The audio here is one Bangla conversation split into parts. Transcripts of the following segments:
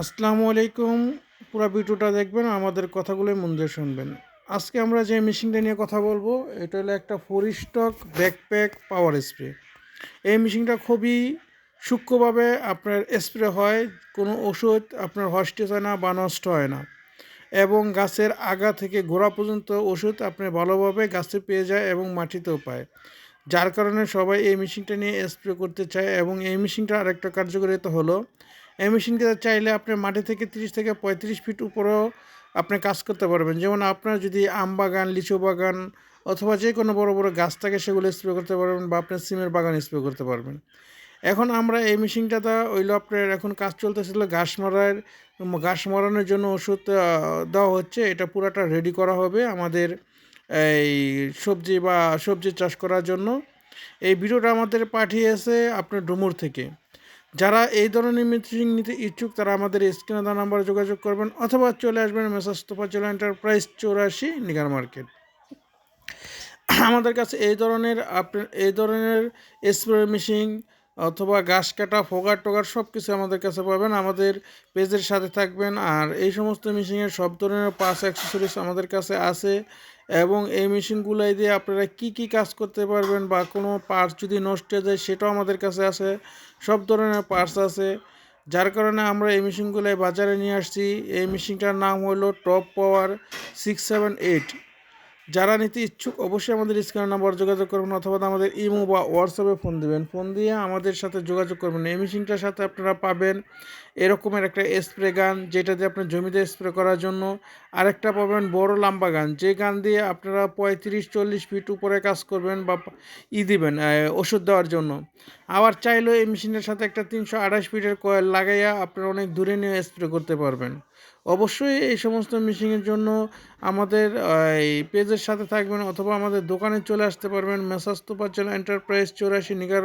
আসসালামু আলাইকুম। পুরা ভিডিওটা দেখবেন, আমাদের কথাগুলোই মন দিয়ে শুনবেন। আজকে আমরা যে মেশিনটা নিয়ে কথা বলবো, এটা হলো একটা ফোরস্টক ব্যাকপ্যাক পাওয়ার স্প্রে। এই মেশিনটা খুবই সূক্ষ্মভাবে আপনার স্প্রে হয়, কোনো ওষুধ আপনার হস্টেজ হয় না বা নষ্ট হয় না, এবং গাছের আগা থেকে গোড়া পর্যন্ত ওষুধ আপনি ভালোভাবে গাছে পেয়ে যায় এবং মাটিতেও পায়। যার কারণে সবাই এই মেশিনটা নিয়ে স্প্রে করতে চায়। এবং এই মেশিনটা আরেকটা কার্যকারিতা হলো, এই মেশিনটা চাইলে আপনি মাটি থেকে 30 থেকে 35 ফিট উপরেও আপনি কাজ করতে পারবেন। যেমন আপনার যদি আম বাগান, লিচু বাগান অথবা যে কোনো বড় বড় গাছ থাকে, সেগুলো স্প্রে করতে পারবেন, বা আপনার সিমের বাগান স্প্রে করতে পারবেন। এখন আমরা এই মেশিনটাতে ওইলো আপনার এখন কাজ চলতেছিল ঘাস মারানোর জন্য ওষুধ দেওয়া হচ্ছে। এটা পুরাটা রেডি করা হবে আমাদের এই সবজি চাষ করার জন্য। এই ভিডিওটা আমাদের পাঠিয়েছে আপনার ডুমুর থেকে। যারা এই ধরনের মেশিন নিতে ইচ্ছুক, তারা আমাদের স্ক্রিনে দেওয়া নাম্বারে যোগাযোগ করবেন, অথবা চলে আসবেন messrs Tofazzal enterprise 84 Nigar market. আমাদের কাছে এই ধরনের স্প্রে মেশিন অথবা ঘাস কাটা, ফোগার টোগার সব কিছু আমাদের কাছে পাবেন। আমাদের পেজের সাথে থাকবেন। আর এই সমস্ত মেশিনের সব ধরনের পার্টস অ্যাক্সেসরিজ আমাদের কাছে আছে। এবং এই মেশিনগুলাই দিয়ে আপনারা কি কি কাজ করতে পারবেন, বা কোনো পার্টস যদি নষ্ট হয়ে যায় সেটাও আমাদের কাছে আছে। সব ধরনের পার্টস আছে, যার কারণে আমরা এই মেশিনগুলাই বাজারে নিয়ে আসছি। এই মেশিনটার নাম হলো টপ পাওয়ার 678। যারা নিতে ইচ্ছুক অবশ্যই আমাদের স্ক্রিন নাম্বার যোগাযোগ করবেন, অথবা আমাদের ইমো বা হোয়াটসঅ্যাপে ফোন দেবেন। ফোন দিয়ে আমাদের সাথে যোগাযোগ করবেন। এই মেশিনটার সাথে আপনারা পাবেন এরকমের একটা স্প্রে গান, যেটা দিয়ে আপনার জমিতে স্প্রে করার জন্য। আরেকটা পাবেন বড় লম্বা গান, যে গান দিয়ে আপনারা 35-40 ফিট উপরে কাজ করবেন, বা দিবেন ওষুধ দেওয়ার জন্য। আবার চাইলেও এই মেশিনের সাথে একটা 328 ফিটের কয়েল লাগাইয়া আপনারা অনেক দূরে নিয়ে স্প্রে করতে পারবেন। অবশ্যই এই সমস্ত মেশিনের জন্য আমাদের এই পেজের সাথে থাকবেন, অথবা আমাদের দোকানে চলে আসতে পারবেন। Messrs Tofazzal enterprise 84 Nigar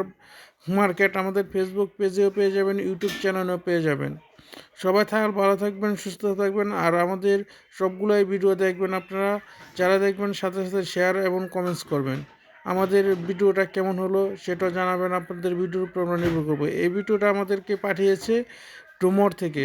market আমাদের ফেসবুক পেজেও পেয়ে যাবেন, ইউটিউব চ্যানেলেও পেয়ে যাবেন। সবাই ভালো থাকবেন, সুস্থ থাকবেন, আর আমাদের সবগুলোই ভিডিও দেখবেন আপনারা। যারা দেখবেন সাথে সাথে শেয়ার এবং কমেন্টস করবেন। আমাদের ভিডিওটা কেমন হলো সেটা জানাবেন। আপনাদের ভিডিওর উপর আমরা নির্ভর করবো। এই ভিডিওটা আমাদেরকে পাঠিয়েছে ডুমর থেকে।